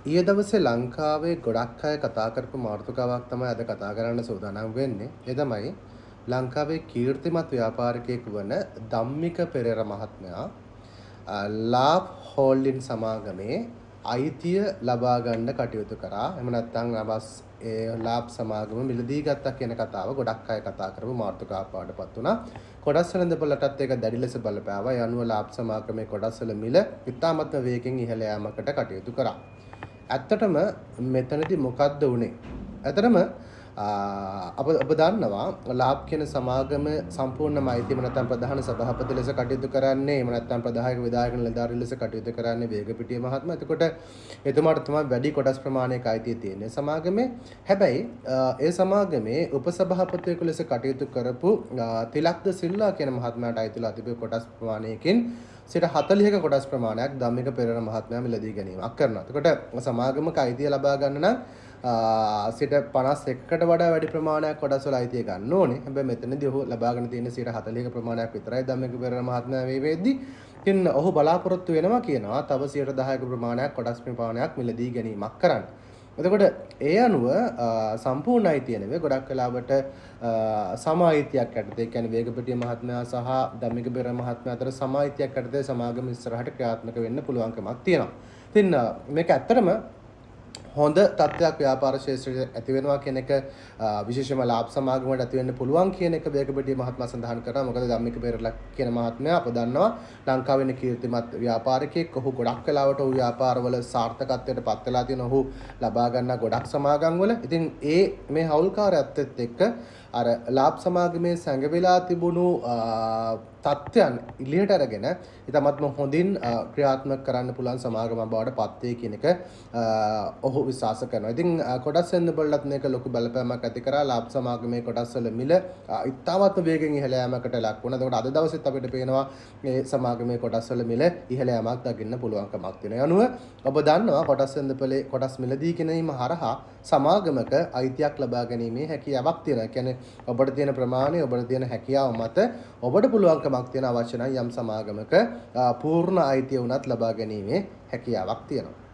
ඊයේ දවසේ ලංකාවේ ගොඩක් අය කතා කරපු මාතෘකාවක් තමයි අද කතා කරන්න සූදානම් වෙන්නේ. ඒ තමයි ලංකාවේ කීර්තිමත් ව්‍යාපාරිකයෙකු වන ධම්මික පෙරේර මහත්මයා ලාබ් හෝල්ඩින් සමාගමේ අයිතිය ලබා ගන්න කටයුතු කරා. එහෙම නැත්නම් ලාබ් සමාගම මිලදී ගත්තා කියන කතාව ගොඩක් අය කතා කරපු මාතෘකාවක් වඩපත් වුණා. කොටස් වෙළඳපොළටත් ඒක දැඩි ලෙස බලපෑවා. ඒ අනුව ලාබ් සමාගමේ කොටස් වල මිල ඉතාමත්ම වේගෙන් ඉහළ යාමකට කටයුතු කරා. ඇත්තටම මෙතනදී මොකද්ද වුනේ? ඇත්තටම ඔබ දන්නවා ලාබ් කියන සමාගම සම්පූර්ණම අයිතිම නැත්නම් ප්‍රධාන සභාපති ලෙස කටයුතු කරන්නේ එහෙම නැත්නම් ප්‍රධායක විධායක නිලධාරී ලෙස කටයුතු කරන්නේ වේගපිටිය මහත්මයා. එතකොට එතුමාට තමයි වැඩි කොටස් ප්‍රමාණයක අයිතිය තියෙන්නේ සමාගමේ. හැබැයි ඒ සමාගමේ උපසභාපතියෙකු ලෙස කටයුතු කරපු තිලක්ද සිල්වා කියන මහත්මයාට අයිතිලා තිබෙන කොටස් ප්‍රමාණයකින් 40ක කොටස් ප්‍රමාණයක් ධම්මික පෙරේර මහත්මයා මිලදී ගැනීමක් කරනවා. එතකොට සමාගමක අයිතිය ලබා ගන්න නම් 51කට වඩා වැඩි ප්‍රමාණයක් කොටස් වල අයිතිය ගන්න ඕනේ. හැබැයි මෙතනදී ඔහු ලබාගෙන තියෙන 40ක ප්‍රමාණයක් විතරයි ධම්මික පෙරේර මහත්මයා මේ වෙද්දී. ඉතින් ඔහු බලාපොරොත්තු වෙනවා කියනවා තව 10ක ප්‍රමාණයක් කොටස් ප්‍රමාණයක් මිලදී ගැනීමක් කරන්න. එතකොට ඒ අනුව සම්පූර්ණ අයිතිය නෙවෙයි ගොඩක් වෙලාවට සම අයිතියක් යටතේ කියන්නේ වේගපිටිය මහත්මයා සහ ධම්මික පෙරේර මහත්මයා අතර සම අයිතියක් යටතේ සමාගම ඉස්සරහට ක්‍රියාත්මක වෙන්න පුළුවන්කමක් තියෙනවා. ඉතින් මේක ඇත්තටම හොඳ තත්ත්වයක් ව්‍යාපාර ශාස්ත්‍රයේ ඇති වෙනවා කියන එක විශේෂම ලාභ සමාගමකට ඇති වෙන්න පුළුවන් කියන එක වේගපිටිය මහත්මයා සඳහන් කරා. මොකද ධම්මික පෙරේර කියන මහත්මයා අප දන්නවා ලංකාවේ ඉන්න කීර්තිමත් ව්‍යාපාරිකයෙක්. ඔහු ගොඩක් වෙලාවට ඔහු ව්‍යාපාරවල සාර්ථකත්වයට පත් වෙලා තියෙන ඔහු ලබා ගන්නා ගොඩක් සමාගම් වල. ඉතින් මේ හවුල්කාරයත් එක්ක අර ලාභ සමාගමේ සංගවිලා තිබුණු තත්ත්වයන් ඉලියට අරගෙන ඊටමත්ම හොඳින් ක්‍රියාත්මක කරන්න පුළුවන් සමාගම බවට පත් වේ කියන එක ඔහු විශ්වාස කරනවා. ඉතින් කොටස් වෙළඳපොළට මේක ලොකු බලපෑමක් ඇති කරා. ලාභ සමාගමේ කොටස් වල මිල ඉතාමත්ම වේගෙන් ඉහළ යාමකට ලක් වුණා. එතකොට අද දවසෙත් අපිට පේනවා මේ සමාගමේ කොටස් වල මිල ඉහළ යාමක් දකින්න පුළුවන්කමක් තියෙනවා. අනුව ඔබ දන්නවා කොටස් වෙළඳපොලේ කොටස් මිලදී ගැනීම හරහා සමාගමක අයිතියක් ලබා ගැනීමේ හැකියාවක් තියෙනවා. කියන්නේ ඔබට තියෙන ප්‍රමාණය ඔබට තියෙන හැකියාව මත ඔබට පුළුවන්කමක් තියෙන අවශ්‍ය නම් යම් සමාගමක පූර්ණ අයිතිය උනත් ලබා ගැනීමේ හැකියාවක් තියෙනවා.